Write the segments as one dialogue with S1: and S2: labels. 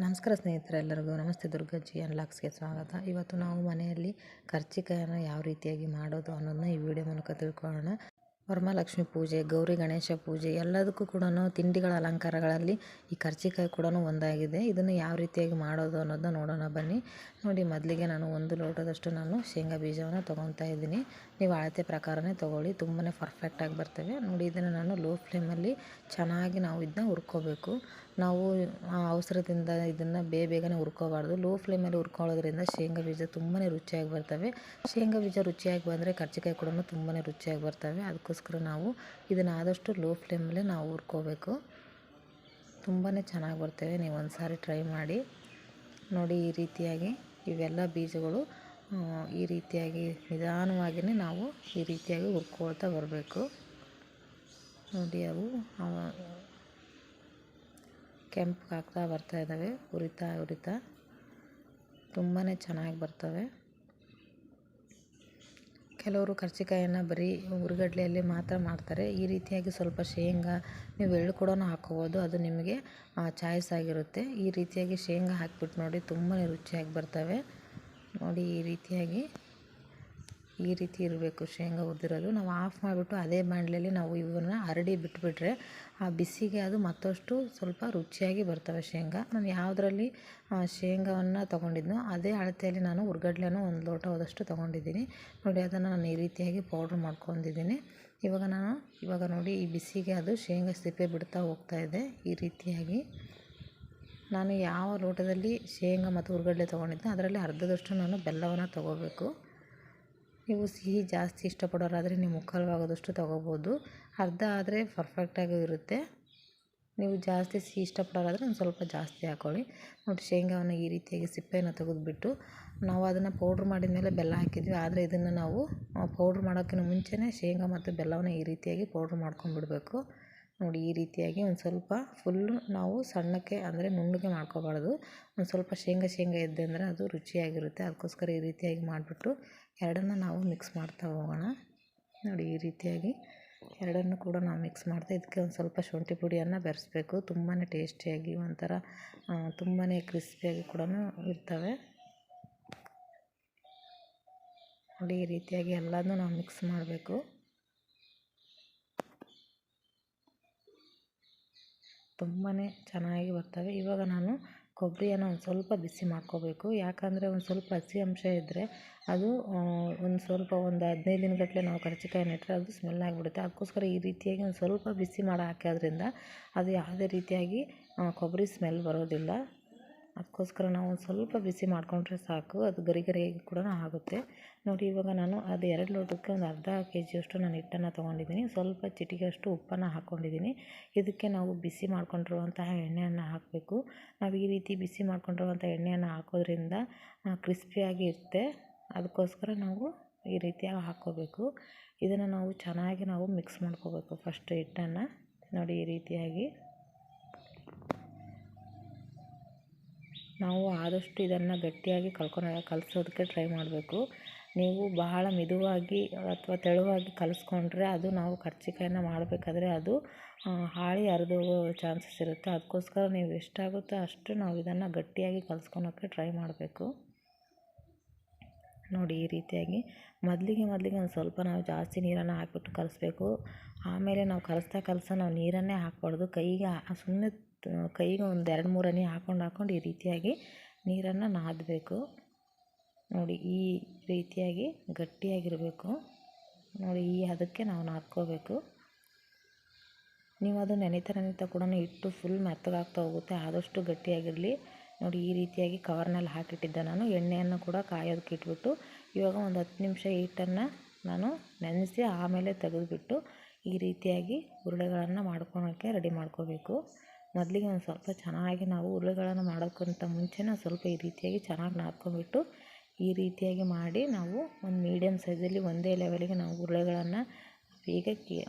S1: ನಮಸ್ಕಾರ ಸ್ನೇಹಿತರೆ ಎಲ್ಲರಿಗೂ ನಮಸ್ತೆ. ದುರ್ಗಜ್ಜಿ ಅನ್ಲಾಕ್ಸ್ಗೆ ಸ್ವಾಗತ. ಇವತ್ತು ನಾವು ಮನೆಯಲ್ಲಿ ಕರ್ಜಿಕಾಯನ್ನು ಯಾವ ರೀತಿಯಾಗಿ ಮಾಡೋದು ಅನ್ನೋದನ್ನ ಈ ವಿಡಿಯೋ ಮೂಲಕ ತಿಳ್ಕೊಳ್ಳೋಣ. ವರಮಹಾಲಕ್ಷ್ಮಿ ಪೂಜೆ, ಗೌರಿ ಗಣೇಶ ಪೂಜೆ ಎಲ್ಲದಕ್ಕೂ ಕೂಡ ತಿಂಡಿಗಳ ಅಲಂಕಾರಗಳಲ್ಲಿ ಈ ಕರ್ಜಿಕಾಯಿ ಕೂಡ ಒಂದಾಗಿದೆ. ಇದನ್ನು ಯಾವ ರೀತಿಯಾಗಿ ಮಾಡೋದು ಅನ್ನೋದನ್ನ ನೋಡೋಣ ಬನ್ನಿ. ನೋಡಿ, ಮೊದಲಿಗೆ ನಾನು 1 ಲೋಟದಷ್ಟು ಶೇಂಗಾ ಬೀಜವನ್ನು ತೊಗೊತಾ ಇದ್ದೀನಿ. ನೀವು ಅಳತೆ ಪ್ರಕಾರನೇ ತೊಗೊಳ್ಳಿ, ತುಂಬಾ ಪರ್ಫೆಕ್ಟಾಗಿ ಬರ್ತವೆ. ನೋಡಿ, ಇದನ್ನು ನಾನು ಲೋ ಫ್ಲೇಮಲ್ಲಿ ಚೆನ್ನಾಗಿ ನಾವು ಇದನ್ನ ಹುರ್ಕೋಬೇಕು. ನಾವು ಅವಸರದಿಂದ ಇದನ್ನು ಬೇಗನೆ ಹುರ್ಕೋಬಾರ್ದು. ಲೋ ಫ್ಲೇಮಲ್ಲಿ ಹುರ್ಕೊಳ್ಳೋದ್ರಿಂದ ಶೇಂಗಾ ಬೀಜ ತುಂಬಾ ರುಚಿಯಾಗಿ ಬರ್ತವೆ. ಶೇಂಗಾ ಬೀಜ ರುಚಿಯಾಗಿ ಬಂದರೆ ಕರ್ಜಿಕಾಯಿ ಕೂಡ ತುಂಬಾ ರುಚಿಯಾಗಿ ಬರ್ತವೆ. ಅದಕ್ಕೋಸ್ಕರ ನಾವು ಇದನ್ನು ಆದಷ್ಟು ಲೋ ಫ್ಲೇಮಲ್ಲೇ ನಾವು ಹುರ್ಕೋಬೇಕು. ತುಂಬಾ ಚೆನ್ನಾಗಿ ಬರ್ತವೆ. ನೀವು ಒಂದು ಸಾರಿ ಟ್ರೈ ಮಾಡಿ ನೋಡಿ. ಈ ರೀತಿಯಾಗಿ ಇವೆಲ್ಲ ಬೀಜಗಳು ಈ ರೀತಿಯಾಗಿ ನಿಧಾನವಾಗಿಯೇ ನಾವು ಈ ರೀತಿಯಾಗಿ ಹುರ್ಕೊಳ್ತಾ ಬರಬೇಕು. ನೋಡಿ, ಅವು ಕೆಂಪಗಾಗ್ತಾ ಬರ್ತಾ ಇದ್ದಾವೆ. ಉರಿತಾ ತುಂಬಾ ಚೆನ್ನಾಗಿ ಬರ್ತವೆ. ಕೆಲವರು ಕರ್ಜಿಕಾಯನ್ನು ಬರೀ ಹುರಿಗಡ್ಲೆಯಲ್ಲಿ ಮಾತ್ರ ಮಾಡ್ತಾರೆ. ಈ ರೀತಿಯಾಗಿ ಸ್ವಲ್ಪ ಶೇಂಗಾ, ನೀವು ಎಳ್ಳು ಕೂಡ ಹಾಕ್ಕೋಬೋದು, ಅದು ನಿಮಗೆ ಚಾಯ್ಸ್ ಆಗಿರುತ್ತೆ. ಈ ರೀತಿಯಾಗಿ ಶೇಂಗಾ ಹಾಕಿಬಿಟ್ಟು ನೋಡಿ, ತುಂಬಾ ರುಚಿಯಾಗಿ ಬರ್ತವೆ. ನೋಡಿ, ಈ ರೀತಿ ಇರಬೇಕು ಶೇಂಗಾ ಹುರಿದಿರೋದು. ನಾವು ಆಫ್ ಮಾಡಿಬಿಟ್ಟು ಅದೇ ಬಾಣಲೆಯಲ್ಲಿ ನಾವು ಇವನ್ನ ಹರಡಿ ಬಿಟ್ಬಿಟ್ರೆ ಆ ಬಿಸಿಗೆ ಅದು ಮತ್ತಷ್ಟು ಸ್ವಲ್ಪ ರುಚಿಯಾಗಿ ಬರ್ತವೆ ಶೇಂಗಾ. ನಾನು ಯಾವುದರಲ್ಲಿ ಶೇಂಗಾವನ್ನು ತೊಗೊಂಡಿದ್ನೋ ಅದೇ ಅಳತೆಯಲ್ಲಿ ನಾನು ಹುರ್ಗಡ್ಲೆನೂ 1 ಲೋಟ ಹೋದಷ್ಟು ತೊಗೊಂಡಿದ್ದೀನಿ. ನೋಡಿ, ಅದನ್ನು ನಾನು ಈ ರೀತಿಯಾಗಿ ಪೌಡ್ರ್ ಮಾಡ್ಕೊಂಡಿದ್ದೀನಿ. ಇವಾಗ ನೋಡಿ, ಈ ಬಿಸಿಗೆ ಅದು ಶೇಂಗಾ ಸಿಪ್ಪೆ ಬಿಡ್ತಾ ಹೋಗ್ತಾ ಇದೆ. ಈ ರೀತಿಯಾಗಿ ನಾನು ಯಾವ ಲೋಟದಲ್ಲಿ ಶೇಂಗಾ ಮತ್ತು ಹುರ್ಗಡ್ಲೆ ತೊಗೊಂಡಿದ್ದೆ ಅದರಲ್ಲಿ ಅರ್ಧದಷ್ಟು ನಾನು ಬೆಲ್ಲವನ್ನು ತೊಗೋಬೇಕು. ನೀವು ಸಿಹಿ ಜಾಸ್ತಿ ಇಷ್ಟಪಡೋರಾದರೆ ನೀವು 3/4 ಭಾಗದಷ್ಟು ತೊಗೋಬೋದು. ಅರ್ಧ ಆದರೆ ಪರ್ಫೆಕ್ಟಾಗಿ ಇರುತ್ತೆ. ನೀವು ಜಾಸ್ತಿ ಸಿಹಿ ಇಷ್ಟಪಡೋರಾದರೆ ಒಂದು ಸ್ವಲ್ಪ ಜಾಸ್ತಿ ಹಾಕ್ಕೊಳ್ಳಿ. ನೋಡಿ, ಶೇಂಗಾವನ್ನು ಈ ರೀತಿಯಾಗಿ ಸಿಪ್ಪೆಯನ್ನು ತೆಗೆದುಬಿಟ್ಟು ನಾವು ಅದನ್ನು ಪೌಡ್ರ್ ಮಾಡಿದ ಮೇಲೆ ಬೆಲ್ಲ ಹಾಕಿದ್ವಿ. ಆದರೆ ಇದನ್ನು ನಾವು ಪೌಡ್ರ್ ಮಾಡೋಕ್ಕಿಂತ ಮುಂಚೆನೇ ಶೇಂಗಾ ಮತ್ತು ಬೆಲ್ಲವನ್ನು ಈ ರೀತಿಯಾಗಿ ಪೌಡ್ರ್ ಮಾಡ್ಕೊಂಡ್ಬಿಡಬೇಕು. ನೋಡಿ, ಈ ರೀತಿಯಾಗಿ ಒಂದು ಸ್ವಲ್ಪ ಫುಲ್ಲು ನಾವು ಸಣ್ಣಕ್ಕೆ ಅಂದರೆ ನುಣ್ಣಗೆ ಮಾಡ್ಕೋಬಾರ್ದು. ಒಂದು ಸ್ವಲ್ಪ ಶೇಂಗಾ ಇದ್ದೆ ಅಂದರೆ ಅದು ರುಚಿಯಾಗಿರುತ್ತೆ. ಅದಕ್ಕೋಸ್ಕರ ಈ ರೀತಿಯಾಗಿ ಮಾಡಿಬಿಟ್ಟು ಎರಡನ್ನು ನಾವು ಮಿಕ್ಸ್ ಮಾಡ್ತಾ ಹೋಗೋಣ. ನೋಡಿ, ಈ ರೀತಿಯಾಗಿ ಎರಡನ್ನು ಕೂಡ ನಾವು ಮಿಕ್ಸ್ ಮಾಡ್ತಾ ಇದಕ್ಕೆ ಒಂದು ಸ್ವಲ್ಪ ಶುಂಠಿ ಪುಡಿಯನ್ನು ಬೆರೆಸ್ಬೇಕು. ತುಂಬಾ ಟೇಸ್ಟಿಯಾಗಿ ಒಂಥರ ತುಂಬಾ ಕ್ರಿಸ್ಪಿಯಾಗಿ ಕೂಡ ಇರ್ತವೆ. ನೋಡಿ, ಈ ರೀತಿಯಾಗಿ ಎಲ್ಲದನ್ನೂ ನಾವು ಮಿಕ್ಸ್ ಮಾಡಬೇಕು. ತುಂಬಾ ಚೆನ್ನಾಗಿ ಬರ್ತವೆ. ಇವಾಗ ನಾನು ಕೊಬ್ಬರಿಯನ್ನು ಒಂದು ಸ್ವಲ್ಪ ಬಿಸಿ ಮಾಡ್ಕೋಬೇಕು. ಯಾಕಂದರೆ ಒಂದು ಸ್ವಲ್ಪ ಹಸಿ ಅಂಶ ಇದ್ದರೆ ಅದು ಒಂದು 15 ದಿನಗಟ್ಟಲೆ ನಾವು ಕರ್ಜಿಕಾಯನ್ನು ಇಟ್ಟರೆ ಅದು ಸ್ಮೆಲ್ ಆಗಿಬಿಡುತ್ತೆ. ಅದಕ್ಕೋಸ್ಕರ ಈ ರೀತಿಯಾಗಿ ಒಂದು ಸ್ವಲ್ಪ ಬಿಸಿ ಮಾಡಿ ಹಾಕೋದ್ರಿಂದ ಅದು ಯಾವುದೇ ರೀತಿಯಾಗಿ ಕೊಬ್ಬರಿ ಸ್ಮೆಲ್ ಬರೋದಿಲ್ಲ. ಅದಕ್ಕೋಸ್ಕರ ನಾವು ಒಂದು ಸ್ವಲ್ಪ ಬಿಸಿ ಮಾಡಿಕೊಂಡ್ರೆ ಸಾಕು, ಅದು ಗರಿ ಕೂಡ ಆಗುತ್ತೆ. ನೋಡಿ, ಇವಾಗ ನಾನು ಅದು 2 ಲೋಟಕ್ಕೆ ಒಂದು ಅರ್ಧ kg ನಾನು ಹಿಟ್ಟನ್ನು ತೊಗೊಂಡಿದ್ದೀನಿ. ಸ್ವಲ್ಪ ಚಿಟಿಕೆಯಷ್ಟು ಉಪ್ಪನ್ನು ಹಾಕ್ಕೊಂಡಿದ್ದೀನಿ. ಇದಕ್ಕೆ ನಾವು ಬಿಸಿ ಮಾಡ್ಕೊಂಡಿರುವಂತಹ ಎಣ್ಣೆಯನ್ನು ಹಾಕಬೇಕು. ನಾವು ಈ ರೀತಿ ಬಿಸಿ ಮಾಡ್ಕೊಂಡಿರುವಂಥ ಎಣ್ಣೆಯನ್ನು ಹಾಕೋದ್ರಿಂದ ಕ್ರಿಸ್ಪಿಯಾಗಿ ಇರುತ್ತೆ. ಅದಕ್ಕೋಸ್ಕರ ನಾವು ಈ ರೀತಿಯಾಗಿ ಹಾಕ್ಕೋಬೇಕು. ಇದನ್ನು ನಾವು ಚೆನ್ನಾಗಿ ಮಿಕ್ಸ್ ಮಾಡ್ಕೋಬೇಕು ಫಸ್ಟ್ ಹಿಟ್ಟನ್ನು. ನೋಡಿ, ಈ ರೀತಿಯಾಗಿ ನಾವು ಆದಷ್ಟು ಇದನ್ನು ಗಟ್ಟಿಯಾಗಿ ಕಲಸೋದಕ್ಕೆ ಟ್ರೈ ಮಾಡಬೇಕು. ನೀವು ಬಹಳ ಮೆದುವಾಗಿ ಅಥವಾ ತೆಳುವಾಗಿ ಕಲಿಸ್ಕೊಂಡ್ರೆ ಅದು ನಾವು ಕರ್ಜಿಕಾಯನ್ನು ಮಾಡಬೇಕಾದ್ರೆ ಅದು ಹಾಳಿ ಹರಿದೋಗೋ ಚಾನ್ಸಸ್ ಇರುತ್ತೆ. ಅದಕ್ಕೋಸ್ಕರ ನೀವು ಎಷ್ಟಾಗುತ್ತೋ ಅಷ್ಟು ನಾವು ಇದನ್ನು ಗಟ್ಟಿಯಾಗಿ ಕಲಿಸ್ಕೊಳೋಕ್ಕೆ ಟ್ರೈ ಮಾಡಬೇಕು. ನೋಡಿ, ಈ ರೀತಿಯಾಗಿ ಮೊದಲಿಗೆ ಒಂದು ಸ್ವಲ್ಪ ನಾವು ಜಾಸ್ತಿ ನೀರನ್ನು ಹಾಕಿಬಿಟ್ಟು ಕಲಿಸ್ಬೇಕು. ಆಮೇಲೆ ನಾವು ಕಲಿಸ್ತಾ ನಾವು ನೀರನ್ನೇ ಹಾಕಬಾರ್ದು. ಕೈಗೆ ಒಂದು 2-3 ಹನಿ ಹಾಕ್ಕೊಂಡು ಈ ರೀತಿಯಾಗಿ ನೀರನ್ನು ನಾದಬೇಕು. ನೋಡಿ, ಈ ರೀತಿಯಾಗಿ ಗಟ್ಟಿಯಾಗಿರಬೇಕು. ನೋಡಿ, ಅದಕ್ಕೆ ನಾವು ನಾದ್ಕೋಬೇಕು. ನೀವು ಅದು ನೆನೆತಾ ಕೂಡ ಹಿಟ್ಟು ಫುಲ್ ಮೆತ್ತಗಾಗ್ತಾ ಹೋಗುತ್ತೆ. ಆದಷ್ಟು ಗಟ್ಟಿಯಾಗಿರಲಿ. ನೋಡಿ, ಈ ರೀತಿಯಾಗಿ ಕವರ್ನಲ್ಲಿ ಹಾಕಿಟ್ಟಿದ್ದೆ ನಾನು. ಎಣ್ಣೆಯನ್ನು ಕೂಡ ಕಾಯೋದಕ್ಕೆ ಇಟ್ಬಿಟ್ಟು ಇವಾಗ ಒಂದು 10 ನಿಮಿಷ ಹಿಟ್ಟನ್ನು ನಾನು ನೆನೆಸಿ ಆಮೇಲೆ ತೆಗೆದುಬಿಟ್ಟು ಈ ರೀತಿಯಾಗಿ ಉರುಳೆಗಳನ್ನು ಮಾಡ್ಕೊಳೋಕ್ಕೆ ರೆಡಿ ಮಾಡ್ಕೋಬೇಕು. ಮೊದಲಿಗೆ ಒಂದು ಸ್ವಲ್ಪ ಚೆನ್ನಾಗಿ ನಾವು ಉರುಳೆಗಳನ್ನು ಮಾಡೋಕ್ಕಿಂತ ಮುಂಚೆನೇ ಸ್ವಲ್ಪ ಈ ರೀತಿಯಾಗಿ ಚೆನ್ನಾಗಿ ನಾದ್ಕೊಂಡ್ಬಿಟ್ಟು ಈ ರೀತಿಯಾಗಿ ಮಾಡಿ ನಾವು ಒಂದು ಮೀಡಿಯಮ್ ಸೈಜಲ್ಲಿ ಒಂದೇ ಲೆವೆಲಿಗೆ ನಾವು ಉರುಳೆಗಳನ್ನು ಹೀಗೆ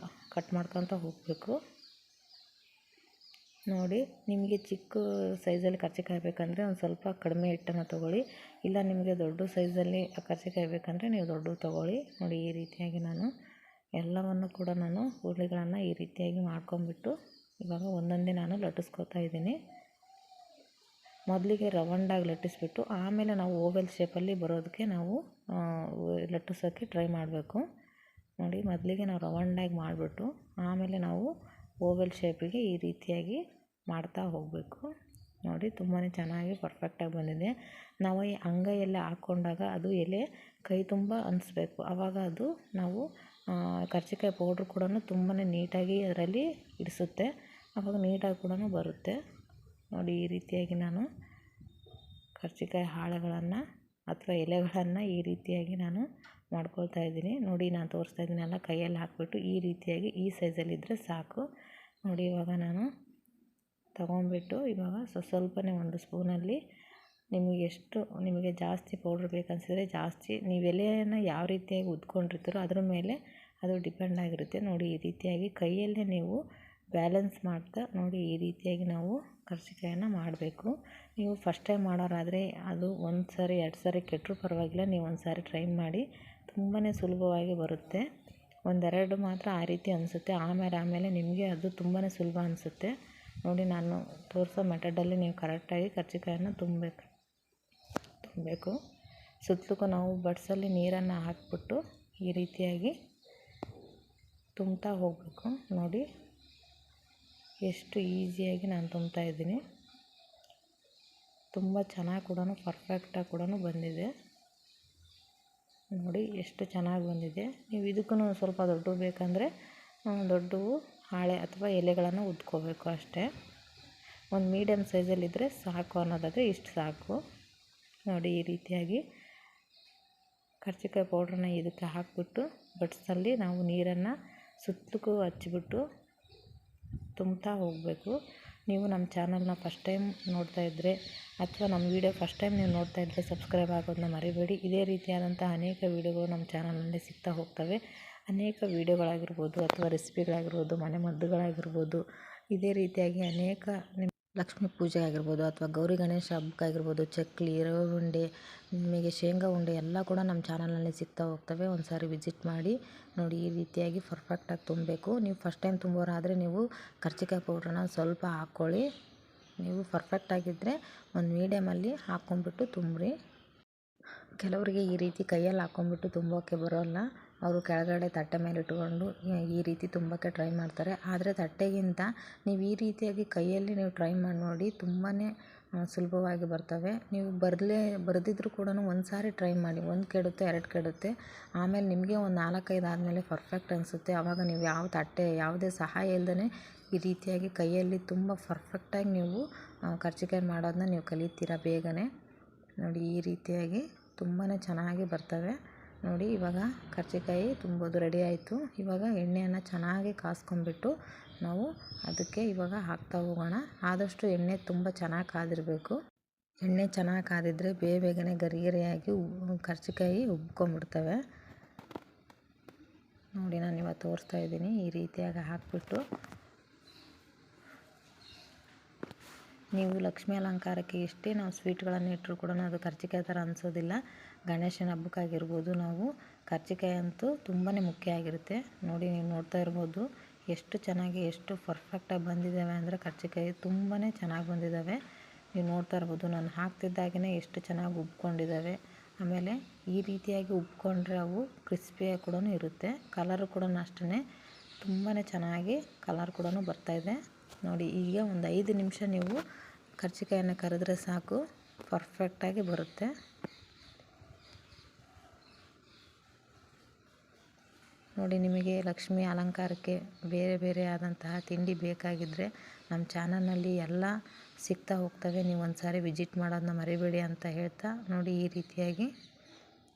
S1: ಕಟ್ ಮಾಡ್ಕೊತ ಹೋಗಬೇಕು. ನೋಡಿ, ನಿಮಗೆ ಚಿಕ್ಕ ಸೈಜಲ್ಲಿ ಕರ್ಜಿಕಾಯಿ ಬೇಕಂದರೆ ಒಂದು ಸ್ವಲ್ಪ ಕಡಿಮೆ ಹಿಟ್ಟನ್ನು ತೊಗೊಳ್ಳಿ. ಇಲ್ಲ ನಿಮಗೆ ದೊಡ್ಡ ಸೈಜಲ್ಲಿ ಕರ್ಜಿಕಾಯಿ ಬೇಕಂದರೆ ನೀವು ದೊಡ್ಡದು ತೊಗೊಳ್ಳಿ. ನೋಡಿ, ಈ ರೀತಿಯಾಗಿ ನಾನು ಎಲ್ಲವನ್ನು ಕೂಡ ಉರುಳೆಗಳನ್ನು ಈ ರೀತಿಯಾಗಿ ಮಾಡ್ಕೊಂಡ್ಬಿಟ್ಟು ಇವಾಗ ಒಂದೊಂದೇ ನಾನು ಲಟ್ಟಿಸ್ಕೊತಾ ಇದ್ದೀನಿ. ಮೊದಲಿಗೆ ರೌಂಡಾಗಿ ಲಟ್ಟಿಸ್ಬಿಟ್ಟು ಆಮೇಲೆ ನಾವು ಓವೆಲ್ ಶೇಪಲ್ಲಿ ಬರೋದಕ್ಕೆ ನಾವು ಲಟ್ಟಿಸೋಕ್ಕೆ ಟ್ರೈ ಮಾಡಬೇಕು. ನೋಡಿ, ಮೊದಲಿಗೆ ನಾವು ರೌಂಡಾಗಿ ಮಾಡಿಬಿಟ್ಟು ಆಮೇಲೆ ನಾವು ಓವೆಲ್ ಶೇಪಿಗೆ ಈ ರೀತಿಯಾಗಿ ಮಾಡ್ತಾ ಹೋಗಬೇಕು. ನೋಡಿ, ತುಂಬಾ ಚೆನ್ನಾಗಿ ಪರ್ಫೆಕ್ಟಾಗಿ ಬಂದಿದೆ. ನಾವು ಈ ಅಂಗೈಯೆಲ್ಲ ಹಾಕ್ಕೊಂಡಾಗ ಅದು ಎಲೆ ಕೈ ತುಂಬ ಅನಿಸ್ಬೇಕು. ಆವಾಗ ಅದು ನಾವು ಕರ್ಜಿಕಾಯಿ ಪೌಡ್ರ್ ಕೂಡ ತುಂಬಾ ನೀಟಾಗಿ ಅದರಲ್ಲಿ ಹಿಡಿಸುತ್ತೆ. ಆವಾಗ ನೀಟಾಗಿ ಕೂಡ ಬರುತ್ತೆ. ನೋಡಿ, ಈ ರೀತಿಯಾಗಿ ನಾನು ಕರ್ಜಿಕಾಯಿ ಹಾಳೆಗಳನ್ನು ಅಥವಾ ಎಲೆಗಳನ್ನು ಈ ರೀತಿಯಾಗಿ ನಾನು ಮಾಡ್ಕೊಳ್ತಾ ಇದ್ದೀನಿ. ನೋಡಿ, ನಾನು ತೋರಿಸ್ತಾ ಇದ್ದೀನಲ್ಲ, ಕೈಯಲ್ಲಿ ಹಾಕಿಬಿಟ್ಟು ಈ ರೀತಿಯಾಗಿ ಈ ಸೈಜಲ್ಲಿದ್ದರೆ ಸಾಕು. ನೋಡಿ, ಇವಾಗ ನಾನು ತಗೊಂಡ್ಬಿಟ್ಟು ಇವಾಗ ಸ್ವಲ್ಪನೇ ಒಂದು ಸ್ಪೂನಲ್ಲಿ ನಿಮಗೆ ಜಾಸ್ತಿ ಪೌಡ್ರ್ ಬೇಕನ್ಸಿದ್ರೆ ಜಾಸ್ತಿ, ನೀವು ಎಲೆಯನ್ನು ಯಾವ ರೀತಿಯಾಗಿ ಉದ್ಕೊಂಡಿರ್ತೀರೋ ಅದ್ರ ಮೇಲೆ ಅದು ಡಿಪೆಂಡ್ ಆಗಿರುತ್ತೆ. ನೋಡಿ, ಈ ರೀತಿಯಾಗಿ ಕೈಯಲ್ಲೇ ನೀವು ಬ್ಯಾಲೆನ್ಸ್ ಮಾಡ್ತಾ ನೋಡಿ ಈ ರೀತಿಯಾಗಿ ನಾವು ಕರ್ಜಿಕಾಯನ್ನು ಮಾಡಬೇಕು. ನೀವು ಫಸ್ಟ್ ಟೈಮ್ ಮಾಡೋರಾದರೆ ಅದು 1 ಸಾರಿ 2 ಸಾರಿ ಕೆಟ್ಟರೂ ಪರವಾಗಿಲ್ಲ, ನೀವು 1 ಸಾರಿ ಟ್ರೈ ಮಾಡಿ. ತುಂಬಾ ಸುಲಭವಾಗಿ ಬರುತ್ತೆ. 1-2 ಮಾತ್ರ ಆ ರೀತಿ ಅನಿಸುತ್ತೆ, ಆಮೇಲೆ ನಿಮಗೆ ಅದು ತುಂಬಾ ಸುಲಭ ಅನಿಸುತ್ತೆ. ನೋಡಿ, ನಾನು ತೋರಿಸೋ ಮೆಥಡಲ್ಲಿ ನೀವು ಕರೆಕ್ಟಾಗಿ ಕರ್ಜಿಕಾಯನ್ನು ತುಂಬಬೇಕು. ಸುತ್ತಲೂ ನಾವು ಬಡ್ಸಲ್ಲಿ ನೀರನ್ನು ಹಾಕಿಬಿಟ್ಟು ಈ ರೀತಿಯಾಗಿ ತುಂಬ್ತಾ ಹೋಗಬೇಕು. ನೋಡಿ, ಎಷ್ಟು ಈಸಿಯಾಗಿ ನಾನು ತುಂಬ್ತಾ ಇದ್ದೀನಿ. ತುಂಬ ಚೆನ್ನಾಗಿ ಕೂಡ ಪರ್ಫೆಕ್ಟಾಗಿ ಕೂಡ ಬಂದಿದೆ. ನೋಡಿ, ಎಷ್ಟು ಚೆನ್ನಾಗಿ ಬಂದಿದೆ. ನೀವು ಇದಕ್ಕೂ ಸ್ವಲ್ಪ ದೊಡ್ಡವು ಬೇಕಂದರೆ ದೊಡ್ಡವು ಹಾಳೆ ಅಥವಾ ಎಲೆಗಳನ್ನು ಉದ್ಕೋಬೇಕು ಅಷ್ಟೇ. ಒಂದು ಮೀಡಿಯಮ್ ಸೈಜಲ್ಲಿದ್ದರೆ ಸಾಕು ಅನ್ನೋದಾದರೆ ಇಷ್ಟು ಸಾಕು. ನೋಡಿ, ಈ ರೀತಿಯಾಗಿ ಕರ್ಜಿಕಾಯಿ ಪೌಡ್ರನ್ನ ಇದಕ್ಕೆ ಹಾಕಿಬಿಟ್ಟು ಬಡ್ಸಲ್ಲಿ ನಾವು ನೀರನ್ನು ಸುತ್ತಲೂ ಹಚ್ಚಿಬಿಟ್ಟು ತುಂಬ್ತಾ ಹೋಗಬೇಕು. ನೀವು ನಮ್ಮ ಚಾನಲ್ನ ಫಸ್ಟ್ ಟೈಮ್ ನೋಡ್ತಾ ಇದ್ದರೆ ಅಥವಾ ನಮ್ಮ ವೀಡಿಯೋ ಫಸ್ಟ್ ಟೈಮ್ ನೀವು ನೋಡ್ತಾ ಇದ್ದರೆ ಸಬ್ಸ್ಕ್ರೈಬ್ ಆಗೋದನ್ನ ಮರಿಬೇಡಿ. ಇದೇ ರೀತಿಯಾದಂಥ ಅನೇಕ ವೀಡಿಯೋಗಳು ನಮ್ಮ ಚಾನಲ್ನಲ್ಲಿ ಸಿಗ್ತಾ ಹೋಗ್ತವೆ. ಅನೇಕ ವೀಡಿಯೋಗಳಾಗಿರ್ಬೋದು ಅಥವಾ ರೆಸಿಪಿಗಳಾಗಿರ್ಬೋದು, ಮನೆಮದ್ದುಗಳಾಗಿರ್ಬೋದು, ಇದೇ ರೀತಿಯಾಗಿ ಅನೇಕ ಲಕ್ಷ್ಮೀ ಪೂಜೆ ಆಗಿರ್ಬೋದು ಅಥವಾ ಗೌರಿ ಗಣೇಶ ಹಬ್ಬಕ್ಕಾಗಿರ್ಬೋದು, ಚಕ್ಕಲಿ, ರವೆ ಉಂಡೆ, ನಿಮಗೆ ಶೇಂಗಾ ಉಂಡೆ ಎಲ್ಲ ಕೂಡ ನಮ್ಮ ಚಾನಲ್ನಲ್ಲಿ ಸಿಗ್ತಾ ಹೋಗ್ತವೆ. ಒಂದು ಸಾರಿ ವಿಸಿಟ್ ಮಾಡಿ. ನೋಡಿ, ಈ ರೀತಿಯಾಗಿ ಪರ್ಫೆಕ್ಟಾಗಿ ತುಂಬಬೇಕು. ನೀವು ಫಸ್ಟ್ ಟೈಮ್ ತುಂಬೋರಾದರೆ ನೀವು ಕರ್ಜಿಕಾಯಿ ಪೌಡ್ರನ್ನ ಸ್ವಲ್ಪ ಹಾಕ್ಕೊಳ್ಳಿ. ನೀವು ಪರ್ಫೆಕ್ಟಾಗಿದ್ದರೆ ಒಂದು ಮೀಡಿಯಮಲ್ಲಿ ಹಾಕ್ಕೊಂಡ್ಬಿಟ್ಟು ತುಂಬ್ರಿ. ಕೆಲವರಿಗೆ ಈ ರೀತಿ ಕೈಯಲ್ಲಿ ಹಾಕ್ಕೊಂಡ್ಬಿಟ್ಟು ತುಂಬೋಕ್ಕೆ ಬರೋಲ್ಲ. ಅವರು ಕೆಳಗಡೆ ತಟ್ಟೆ ಮೇಲೆ ಇಟ್ಕೊಂಡು ಈ ರೀತಿ ತುಂಬೋಕ್ಕೆ ಟ್ರೈ ಮಾಡ್ತಾರೆ. ಆದರೆ ತಟ್ಟೆಗಿಂತ ನೀವು ಈ ರೀತಿಯಾಗಿ ಕೈಯಲ್ಲಿ ನೀವು ಟ್ರೈ ಮಾಡಿ ನೋಡಿ, ತುಂಬಾ ಸುಲಭವಾಗಿ ಬರ್ತವೆ. ನೀವು ಬರದಿದ್ರೂ ಕೂಡ ಒಂದು ಸಾರಿ ಟ್ರೈ ಮಾಡಿ. 1 ಕೆಡುತ್ತೆ, 2 ಕೆಡುತ್ತೆ, ಆಮೇಲೆ ನಿಮಗೆ ಒಂದು 4-5 ಆದಮೇಲೆ ಪರ್ಫೆಕ್ಟ್ ಅನಿಸುತ್ತೆ. ಆವಾಗ ನೀವು ಯಾವುದೇ ಸಹಾಯ ಇಲ್ಲದೇ ಈ ರೀತಿಯಾಗಿ ಕೈಯಲ್ಲಿ ತುಂಬ ಪರ್ಫೆಕ್ಟಾಗಿ ನೀವು ಕರ್ಜಿಕಾಯಿ ಮಾಡೋದನ್ನ ನೀವು ಕಲಿತೀರಾ ಬೇಗನೆ. ನೋಡಿ, ಈ ರೀತಿಯಾಗಿ ತುಂಬಾ ಚೆನ್ನಾಗಿ ಬರ್ತವೆ. ನೋಡಿ, ಇವಾಗ ಕರ್ಜಿಕಾಯಿ ತುಂಬೋದು ರೆಡಿ ಆಯಿತು. ಇವಾಗ ಎಣ್ಣೆಯನ್ನು ಚೆನ್ನಾಗಿ ಕಾಸ್ಕೊಂಡ್ಬಿಟ್ಟು ನಾವು ಅದಕ್ಕೆ ಇವಾಗ ಹಾಕ್ತಾ ಹೋಗೋಣ. ಆದಷ್ಟು ಎಣ್ಣೆ ತುಂಬ ಚೆನ್ನಾಗಿ ಕಾದಿರಬೇಕು. ಎಣ್ಣೆ ಚೆನ್ನಾಗಿ ಕಾದಿದ್ರೆ ಬೇಗನೆ ಗರಿಯಾಗಿ ಕರ್ಜಿಕಾಯಿ ಉಬ್ಕೊಂಡ್ಬಿಡ್ತವೆ. ನೋಡಿ, ನಾನು ಇವಾಗ ತೋರಿಸ್ತಾ ಇದ್ದೀನಿ. ಈ ರೀತಿಯಾಗಿ ಹಾಕಿಬಿಟ್ಟು ನೀವು ಲಕ್ಷ್ಮೀ ಅಲಂಕಾರಕ್ಕೆ ಎಷ್ಟೇ ನಾವು ಸ್ವೀಟ್ಗಳನ್ನು ಇಟ್ಟರೂ ಕೂಡ ಅದು ಕರ್ಜಿಕಾಯಿ ಥರ ಅನಿಸೋದಿಲ್ಲ. ಗಣೇಶನ ಹಬ್ಬಕ್ಕಾಗಿರ್ಬೋದು, ನಾವು ಕರ್ಜಿಕಾಯಿ ಅಂತೂ ತುಂಬಾ ಮುಖ್ಯ ಆಗಿರುತ್ತೆ. ನೋಡಿ, ನೀವು ನೋಡ್ತಾ ಇರ್ಬೋದು ಎಷ್ಟು ಚೆನ್ನಾಗಿ ಎಷ್ಟು ಪರ್ಫೆಕ್ಟಾಗಿ ಬಂದಿದ್ದಾವೆ ಅಂದರೆ ಕರ್ಜಿಕಾಯಿ ತುಂಬಾ ಚೆನ್ನಾಗಿ ಬಂದಿದ್ದಾವೆ. ನೀವು ನೋಡ್ತಾ ಇರ್ಬೋದು, ನಾನು ಹಾಕ್ತಿದ್ದಾಗೇ ಎಷ್ಟು ಚೆನ್ನಾಗಿ ಉಬ್ಕೊಂಡಿದ್ದಾವೆ. ಆಮೇಲೆ ಈ ರೀತಿಯಾಗಿ ಉಬ್ಕೊಂಡ್ರೆ ಅವು ಕ್ರಿಸ್ಪಿಯಾಗಿ ಕೂಡ ಇರುತ್ತೆ. ಕಲರು ಕೂಡ ಅಷ್ಟೇ ತುಂಬಾ ಚೆನ್ನಾಗಿ ಕಲರ್ ಕೂಡ ಬರ್ತಾಯಿದೆ. ನೋಡಿ, ಈಗ ಒಂದು 5 ನಿಮಿಷ ನೀವು ಕರ್ಜಿಕಾಯನ್ನು ಕರೆದ್ರೆ ಸಾಕು, ಪರ್ಫೆಕ್ಟಾಗಿ ಬರುತ್ತೆ. ನೋಡಿ, ನಿಮಗೆ ಲಕ್ಷ್ಮೀ ಅಲಂಕಾರಕ್ಕೆ ಬೇರೆ ಆದಂತಹ ತಿಂಡಿ ಬೇಕಾಗಿದ್ದರೆ ನಮ್ಮ ಚಾನಲ್ನಲ್ಲಿ ಎಲ್ಲ ಸಿಗ್ತಾ ಹೋಗ್ತವೆ. ನೀವು ಒಂದು ಸಾರಿ ವಿಸಿಟ್ ಮಾಡೋದನ್ನ ಮರಿಬೇಡಿ ಅಂತ ಹೇಳ್ತಾ, ನೋಡಿ, ಈ ರೀತಿಯಾಗಿ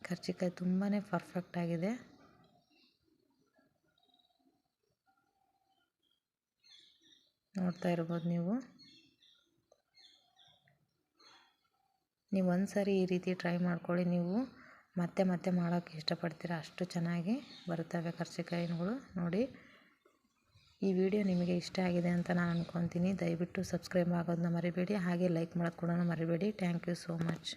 S1: ಕರ್ಜಿಕಾಯಿ ತುಂಬಾ ಪರ್ಫೆಕ್ಟಾಗಿದೆ. ನೋಡ್ತಾ ಇರ್ಬೋದು ನೀವು ಒಂದು ಸಾರಿ ಈ ರೀತಿ ಟ್ರೈ ಮಾಡ್ಕೊಳ್ಳಿ. ನೀವು ಮತ್ತೆ ಮಾಡೋಕ್ಕೆ ಇಷ್ಟಪಡ್ತೀರ, ಅಷ್ಟು ಚೆನ್ನಾಗಿ ಬರ್ತವೆ ಕರ್ಜಿಕಾಯಿಗಳು. ನೋಡಿ, ಈ ವಿಡಿಯೋ ನಿಮಗೆ ಇಷ್ಟ ಆಗಿದೆ ಅಂತ ನಾನು ಅಂದ್ಕೊತೀನಿ. ದಯವಿಟ್ಟು ಸಬ್ಸ್ಕ್ರೈಬ್ ಆಗೋದನ್ನ ಮರಿಬೇಡಿ, ಹಾಗೆ ಲೈಕ್ ಮಾಡೋದು ಕೂಡ ಮರಿಬೇಡಿ. Thank you so much.